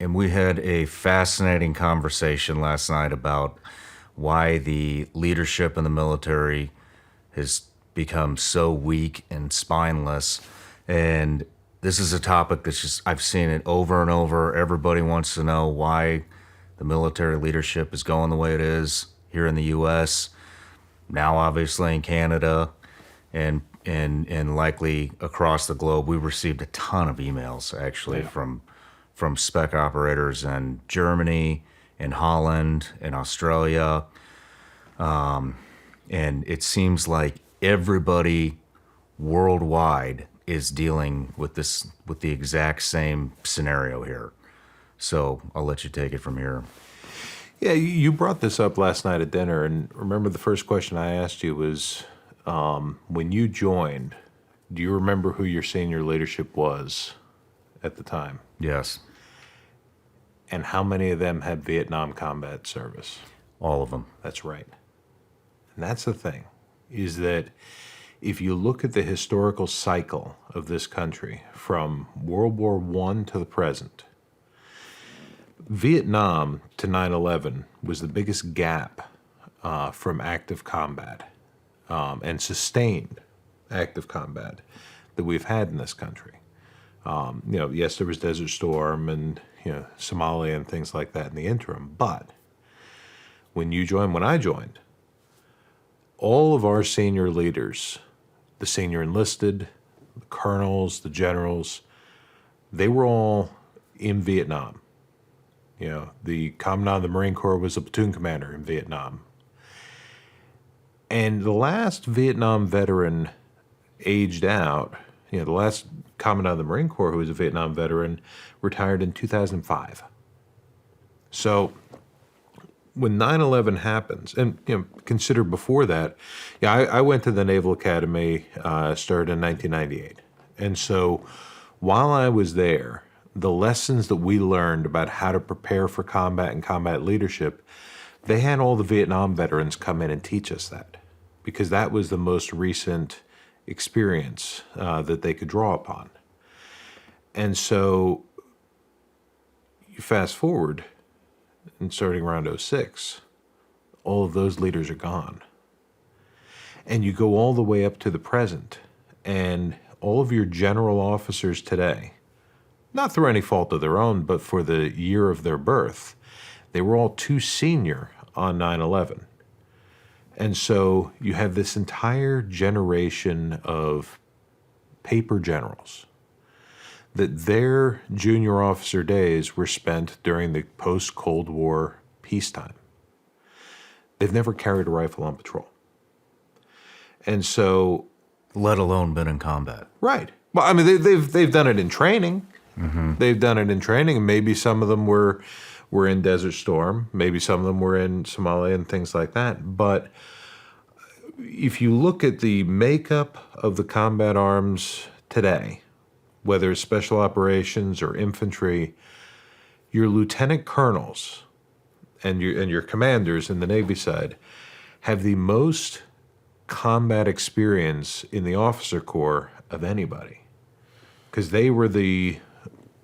And we had a fascinating conversation last night about why the leadership in the military has become so weak and spineless. And this is a topic that's just, I've seen it over and over. Everybody wants to know why the military leadership is going the way it is here in the US, now obviously in Canada, and likely across the globe. We received a ton of emails actually from spec operators in Germany, in Holland, in Australia. And it seems like everybody worldwide is dealing with the exact same scenario here. So I'll let you take it from here. Yeah, you brought this up last night at dinner, and remember the first question I asked you was, when you joined, do you remember who your senior leadership was at the time? Yes, And how many of them had Vietnam combat service? all of them. That's right. And that's the thing, is that if you look at the historical cycle of this country from World War I to the present, Vietnam to 9/11 was the biggest gap from active combat and sustained active combat that we've had in this country. Yes, there was Desert Storm and Somalia and things like that in the interim, but when I joined, all of our senior leaders, the senior enlisted, the colonels, the generals, they were all in Vietnam. The Commandant of the Marine Corps was a platoon commander in Vietnam. And the last Vietnam veteran aged out, the last Commandant of the Marine Corps who was a Vietnam veteran retired in 2005. So when 9/11 happens, and consider before that, I went to the Naval Academy, started in 1998. And so while I was there, the lessons that we learned about how to prepare for combat and combat leadership, they had all the Vietnam veterans come in and teach us that, because that was the most recent experience that they could draw upon. And so you fast forward, and starting around 06, all of those leaders are gone. And you go all the way up to the present, and all of your general officers today, not through any fault of their own, but for the year of their birth, they were all too senior on 9/11. And so you have this entire generation of paper generals that their junior officer days were spent during the post-Cold War peacetime. They've never carried a rifle on patrol. And so... Let alone been in combat. Right. Well, I mean, they've done it in training. Mm-hmm. They've done it in training, and maybe some of them were in Desert Storm. Maybe some of them were in Somalia and things like that. But if you look at the makeup of the combat arms today, whether it's special operations or infantry, your lieutenant colonels and your commanders in the Navy side have the most combat experience in the officer corps of anybody, because they were the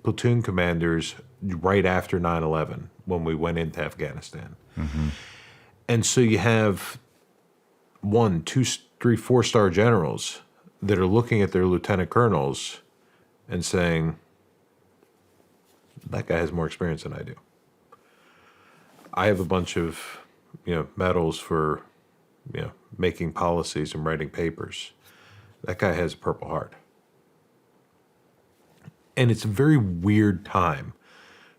platoon commanders right after 9/11 when we went into Afghanistan. Mm-hmm. And so you have 1, 2, 3, 4-star generals that are looking at their lieutenant colonels and saying, that guy has more experience than I do. I have a bunch of medals for making policies and writing papers. That guy has a Purple Heart. And it's a very weird time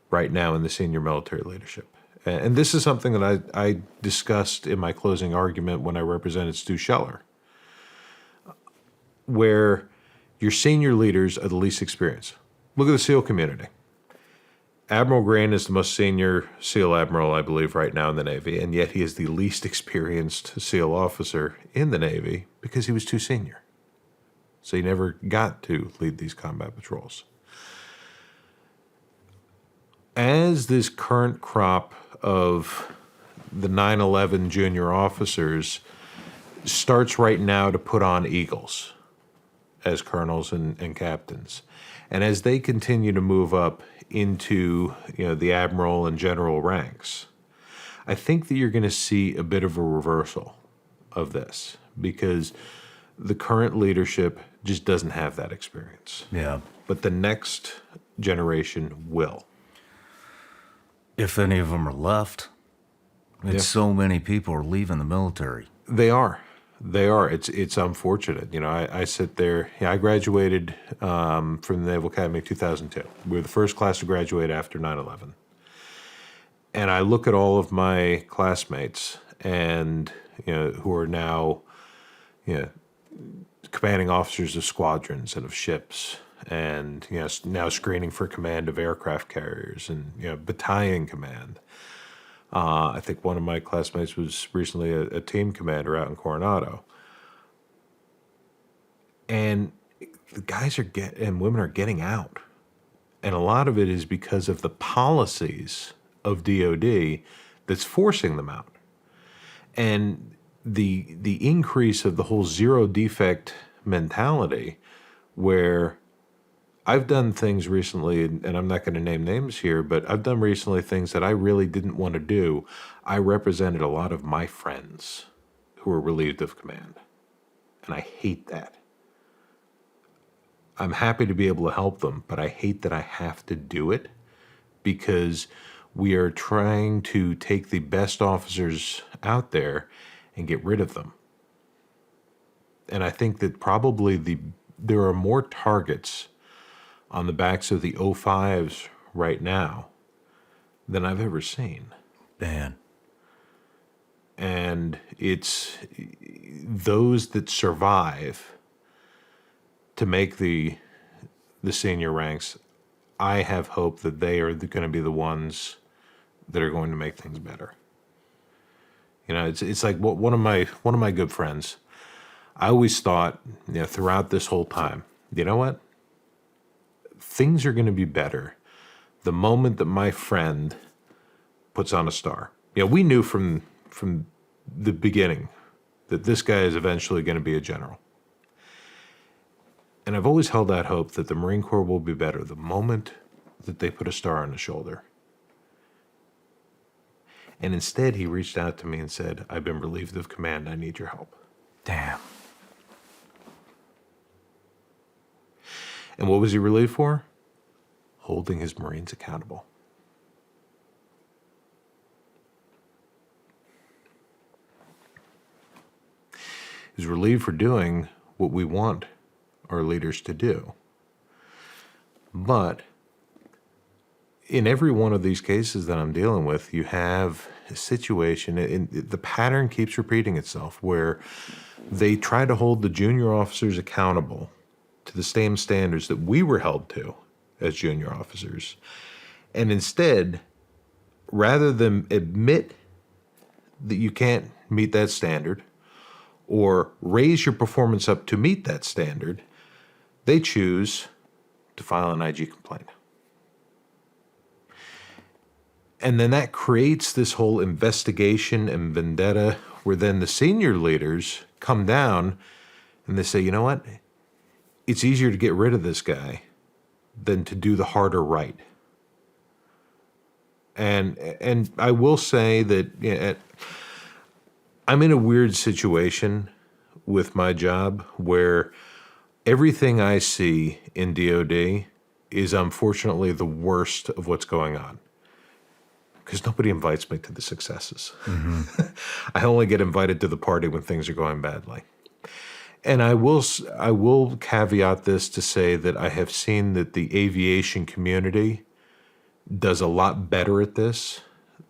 right now in the senior military leadership. And this is something that I discussed in my closing argument when I represented Stu Scheller, where your senior leaders are the least experienced. Look at the SEAL community. Admiral Green is the most senior SEAL admiral, I believe, right now in the Navy, and yet he is the least experienced SEAL officer in the Navy because he was too senior. So he never got to lead these combat patrols. As this current crop of the 9/11 junior officers starts right now to put on eagles as colonels and captains, And as they continue to move up into, the admiral and general ranks, I think that you're going to see a bit of a reversal of this because the current leadership just doesn't have that experience. Yeah. But the next generation will. If any of them are left, Yeah. so many people are leaving the military. They are. They are. It's unfortunate. I sit there. I graduated from the Naval Academy in 2002. We were the first class to graduate after 9/11. And I look at all of my classmates and, who are now, commanding officers of squadrons and of ships and, now screening for command of aircraft carriers and, battalion command. I think one of my classmates was recently a team commander out in Coronado. And the guys and women are getting out. And a lot of it is because of the policies of DOD that's forcing them out. And the increase of the whole zero defect mentality where I've done things recently, and I'm not going to name names here, but I've done recently things that I really didn't want to do. I represented a lot of my friends who were relieved of command. And I hate that. I'm happy to be able to help them, but I hate that I have to do it because we are trying to take the best officers out there and get rid of them. And I think that probably there are more targets on the backs of the 05s right now than I've ever seen. Man. And it's those that survive to make the senior ranks. I have hope that they are going to be the ones that are going to make things better. It's like one of my good friends. I always thought, throughout this whole time, you know what? Things are going to be better the moment that my friend puts on a star. We knew from the beginning that this guy is eventually going to be a general. And I've always held that hope that the Marine Corps will be better the moment that they put a star on his shoulder. And instead, he reached out to me and said, I've been relieved of command. I need your help. Damn. And what was he relieved for? Holding his Marines accountable. He was relieved for doing what we want our leaders to do. But in every one of these cases that I'm dealing with, you have a situation, and the pattern keeps repeating itself, where they try to hold the junior officers accountable to the same standards that we were held to as junior officers. And instead, rather than admit that you can't meet that standard or raise your performance up to meet that standard, they choose to file an IG complaint. And then that creates this whole investigation and vendetta where then the senior leaders come down and they say, you know what? It's easier to get rid of this guy than to do the harder right. And I will say that I'm in a weird situation with my job where everything I see in DOD is unfortunately the worst of what's going on. Because nobody invites me to the successes. Mm-hmm. I only get invited to the party when things are going badly. And I will caveat this to say that I have seen that the aviation community does a lot better at this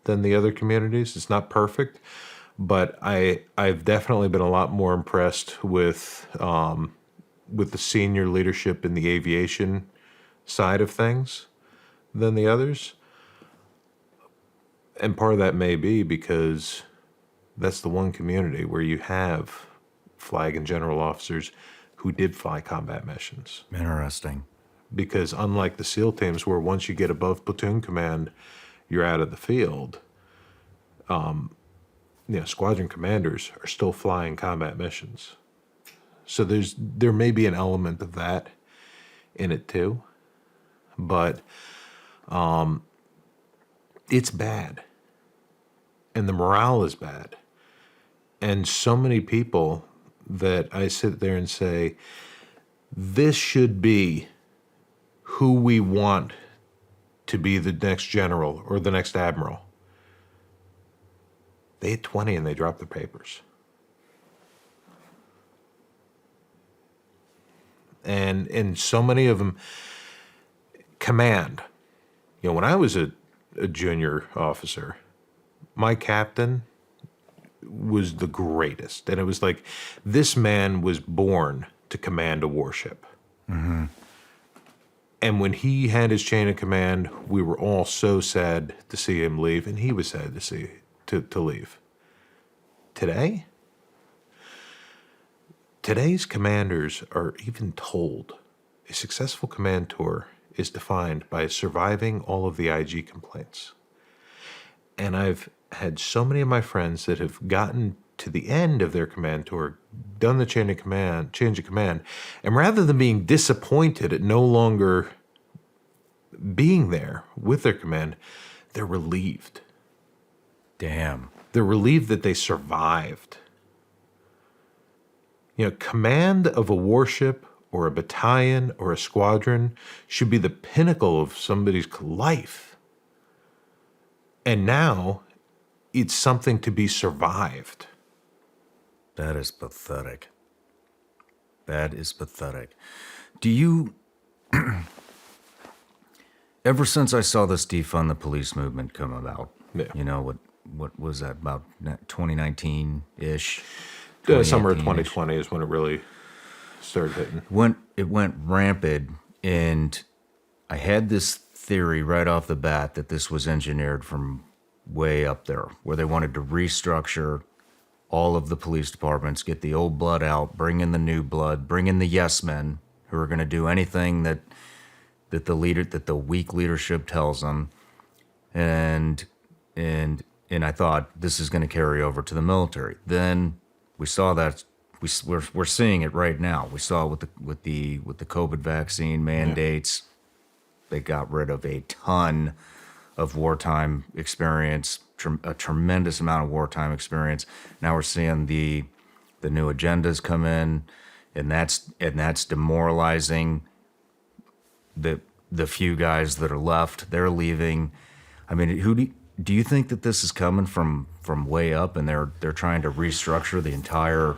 than the other communities. It's not perfect, but I've definitely been a lot more impressed with the senior leadership in the aviation side of things than the others. And part of that may be because that's the one community where you have flag and general officers who did fly combat missions. Interesting. Because unlike the SEAL teams where once you get above platoon command, you're out of the field, squadron commanders are still flying combat missions. So there may be an element of that in it too. but it's bad. And the morale is bad. And so many people that I sit there and say, this should be who we want to be the next general or the next admiral. They hit 20 and they drop their papers. And so many of them command. You know, when I was a junior officer, my captain was the greatest. And it was like, this man was born to command a warship. Mm-hmm. And when he had his chain of command, we were all so sad to see him leave, and he was sad to see to leave. Today's commanders are even told a successful command tour is defined by surviving all of the IG complaints. And I've had so many of my friends that have gotten to the end of their command tour, done the change of command, and rather than being disappointed at no longer being there with their command, they're relieved. Damn. They're relieved that they survived. You know, command of a warship or a battalion or a squadron should be the pinnacle of somebody's life. And now it's something to be survived. That is pathetic. That is pathetic. Do you... Ever since I saw this defund the police movement come about, you know, what was that, about 2019-ish? Summer of 2020 is when it really started hitting. It went rampant, and I had this theory right off the bat that this was engineered from way up there, where they wanted to restructure all of the police departments, get the old blood out, bring in the new blood, bring in the yes men who are going to do anything that the weak leadership tells them, and I thought this is going to carry over to the military. Then we saw that we're seeing it right now. We saw it with the COVID vaccine mandates. Yeah. They got rid of a ton of wartime experience, a tremendous amount of wartime experience. Now we're seeing the new agendas come in, and that's demoralizing the few guys that are left. They're leaving. I mean, do you think that this is coming from way up, and they're trying to restructure the entire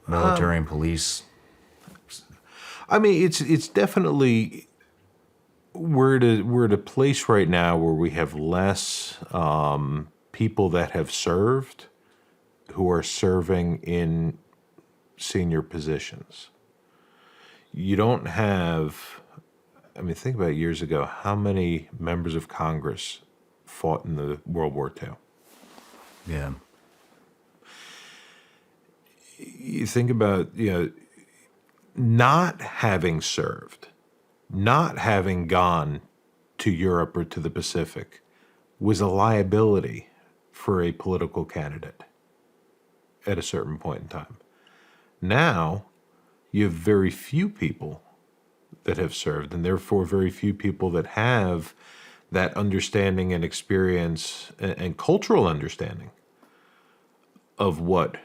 military and police? I mean, it's definitely we're at a place right now where we have less people that have served who are serving in senior positions. You don't have. I mean, think about years ago. How many members of Congress fought in the World War II? Yeah. You think about, you know, not having served, not having gone to Europe or to the Pacific was a liability for a political candidate at a certain point in time. Now, you have very few people that have served, and therefore very few people that have that understanding and experience and cultural understanding of what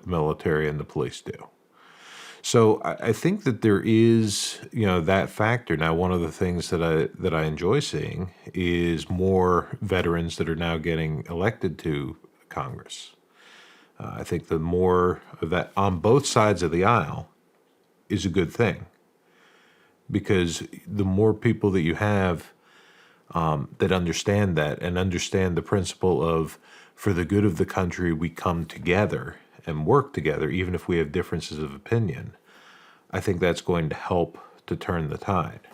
military and the police do. So I think that there is, you know, that factor. Now, one of the things that I enjoy seeing is more veterans that are now getting elected to Congress. I think the more of that on both sides of the aisle is a good thing, because the more people that you have that understand that and understand the principle of, for the good of the country, we come together and work together, even if we have differences of opinion, I think that's going to help to turn the tide.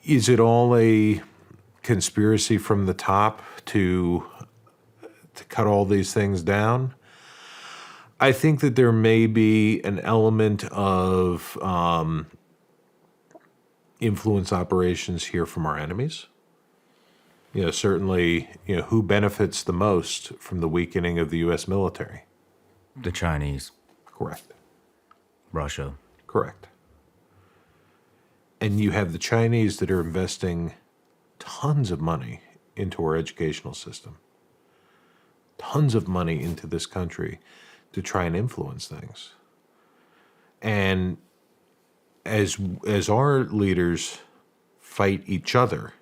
Is it all a conspiracy from the top to cut all these things down? I think that there may be an element of influence operations here from our enemies. You know, certainly, you know, who benefits the most from the weakening of the U.S. military? The Chinese. Correct. Russia. Correct. And you have the Chinese that are investing tons of money into our educational system, tons of money into this country to try and influence things. And as our leaders fight each other,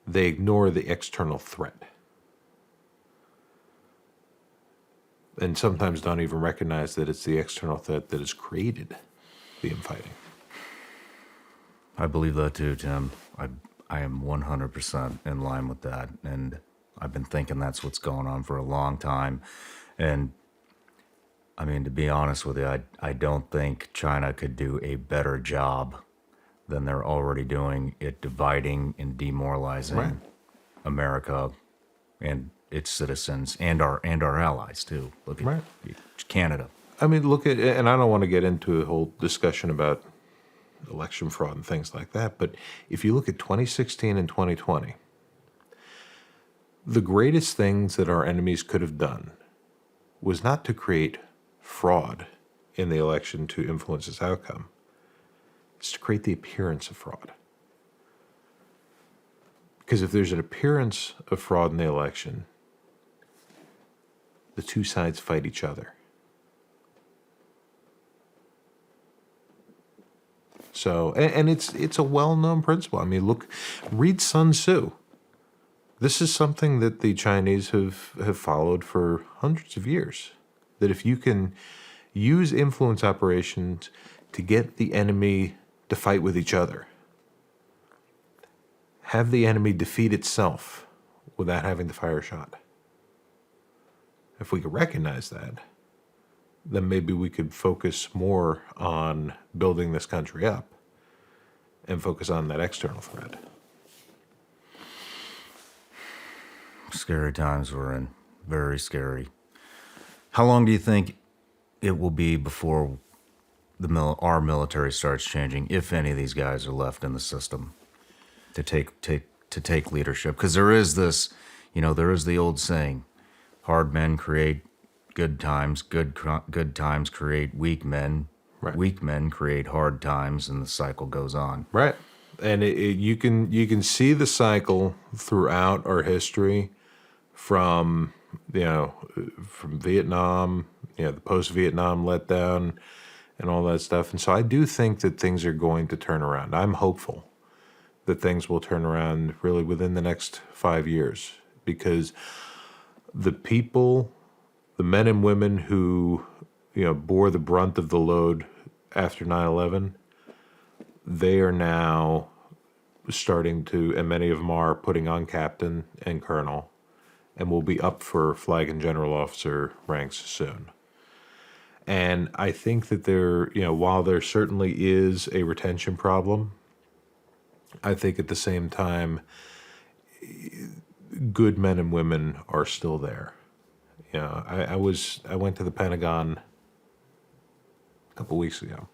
they ignore the external threat. And sometimes don't even recognize that it's the external threat that has created the infighting. I believe that too, Tim. I am 100% in line with that. And I've been thinking that's what's going on for a long time. And I mean, to be honest with you, I don't think China could do a better job than they're already doing at dividing and demoralizing Right. America and its citizens and our allies too. Look at Right. Canada. I mean, look at, and I don't want to get into a whole discussion about election fraud and things like that, but if you look at 2016 and 2020, the greatest things that our enemies could have done was not to create fraud in the election to influence its outcome. It's to create the appearance of fraud. Because if there's an appearance of fraud in the election, the two sides fight each other. So, and it's a well-known principle. I mean, read Sun Tzu. This is something that the Chinese have followed for hundreds of years. That if you can use influence operations to get the enemy to fight with each other, have the enemy defeat itself without having to fire a shot. If we could recognize that, then maybe we could focus more on building this country up and focus on that external threat. Scary times we're in. Very scary. How long do you think it will be before our military starts changing, if any of these guys are left in the system to take leadership? Because there is this, there is the old saying, hard men create good times, good times create weak men, Right. Weak men create hard times, and the cycle goes on. Right. And you can see the cycle throughout our history from Vietnam, the post-Vietnam letdown and all that stuff. And so I do think that things are going to turn around. I'm hopeful that things will turn around really within the next 5 years, because the people, the men and women who, bore the brunt of the load after 9/11, they are now starting to, and many of them are putting on captain and colonel, and will be up for flag and general officer ranks soon. And I think that while there certainly is a retention problem, I think at the same time, good men and women are still there. I went to the Pentagon a couple weeks ago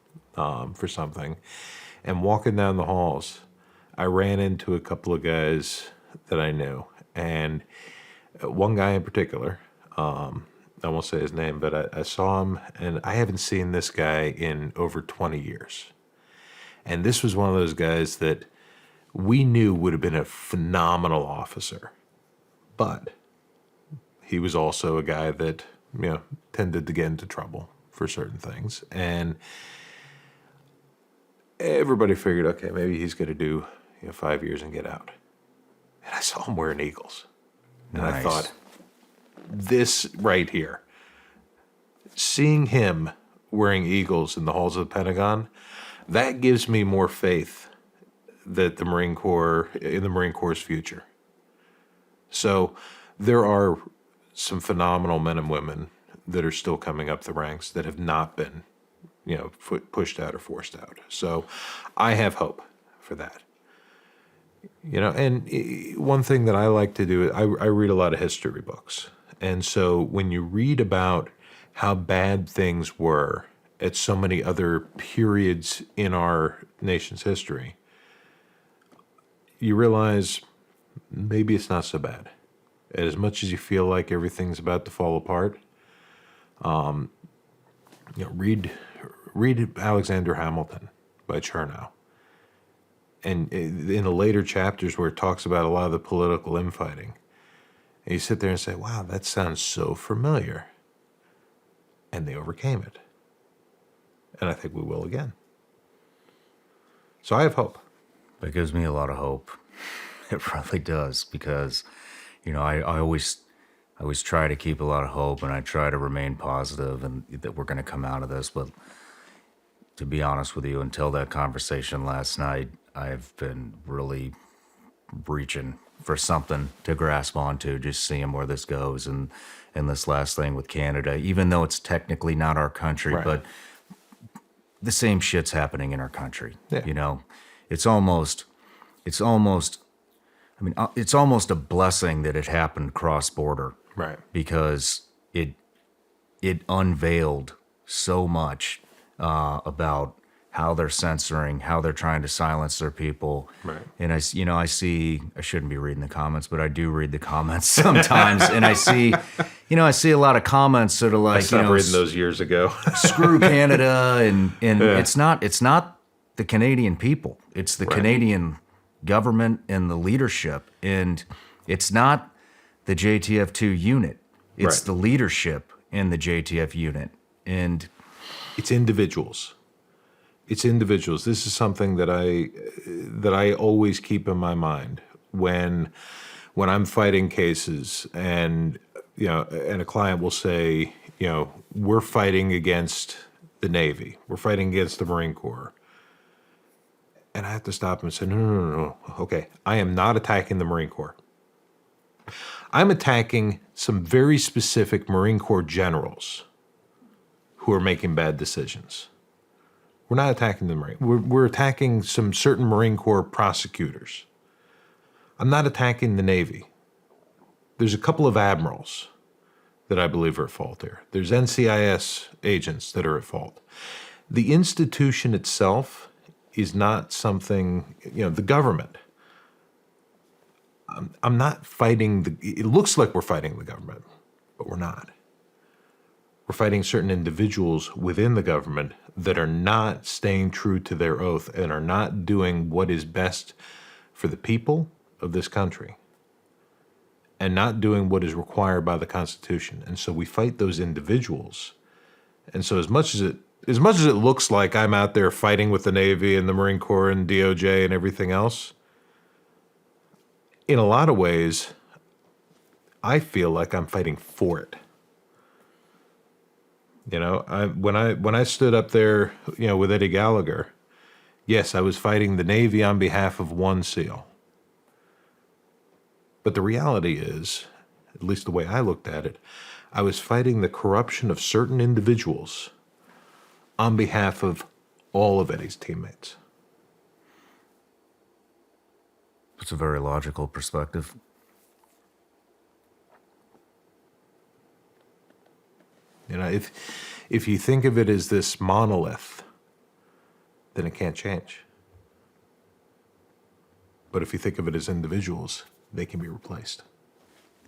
for something, and walking down the halls, I ran into a couple of guys that I knew, and one guy in particular, I won't say his name, but I saw him, and I haven't seen this guy in over 20 years. And this was one of those guys that we knew would have been a phenomenal officer, but he was also a guy that, tended to get into trouble for certain things. And everybody figured, okay, maybe he's going to do 5 years and get out. And I saw him wearing Eagles. And Nice. I thought, this right here, seeing him wearing Eagles in the halls of the Pentagon, that gives me more faith that in the Marine Corps' future. So there are some phenomenal men and women that are still coming up the ranks that have not been, pushed out or forced out. So I have hope for that. And one thing that I like to do, I read a lot of history books. And so when you read about how bad things were at so many other periods in our nation's history, you realize maybe it's not so bad. As much as you feel like everything's about to fall apart, read Alexander Hamilton by Chernow. And in the later chapters where it talks about a lot of the political infighting, and you sit there and say, wow, that sounds so familiar. And they overcame it. And I think we will again. So I have hope. That gives me a lot of hope. It really does, because, I always try to keep a lot of hope, and I try to remain positive and that we're going to come out of this. But to be honest with you, until that conversation last night, I've been really reaching for something to grasp onto, just seeing where this goes. And this last thing with Canada, even though it's technically not our country, Right. but the same shit's happening in our country. Yeah. It's almost a blessing that it happened cross border. Right. Because it unveiled so much about how they're censoring, how they're trying to silence their people. Right. And I shouldn't be reading the comments, but I do read the comments sometimes, and I see a lot of comments that are like, I stopped reading those years ago. screw Canada, and it's not the Canadian people, it's the Canadian government and the leadership, and it's not the JTF2 unit, it's the leadership in the JTF unit, and it's individuals. It's individuals. This is something that I always keep in my mind when I'm fighting cases, and and a client will say, we're fighting against the Navy, we're fighting against the Marine Corps, and I have to stop and say, no. Okay, I am not attacking the Marine Corps. I'm attacking some very specific Marine Corps generals who are making bad decisions. We're not attacking the Marine. We're attacking some certain Marine Corps prosecutors. I'm not attacking the Navy. There's a couple of admirals that I believe are at fault here. There's NCIS agents that are at fault. The institution itself is not something, the government. I'm not fighting it looks like we're fighting the government, but we're not. We're fighting certain individuals within the government that are not staying true to their oath and are not doing what is best for the people of this country and not doing what is required by the Constitution. And so we fight those individuals. And so as much as it looks like I'm out there fighting with the Navy and the Marine Corps and DOJ and everything else, in a lot of ways, I feel like I'm fighting for it. When I stood up there, with Eddie Gallagher, yes, I was fighting the Navy on behalf of one SEAL. But the reality is, at least the way I looked at it, I was fighting the corruption of certain individuals on behalf of all of Eddie's teammates. it's a very logical perspective. If you think of it as this monolith, then it can't change. But if you think of it as individuals, they can be replaced.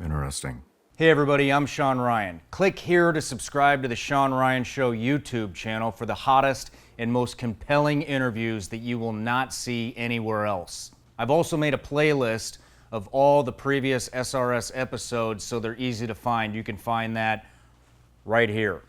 Interesting. Hey everybody, I'm Shawn Ryan. Click here to subscribe to the Shawn Ryan Show YouTube channel for the hottest and most compelling interviews that you will not see anywhere else. I've also made a playlist of all the previous SRS episodes so they're easy to find. You can find that right here.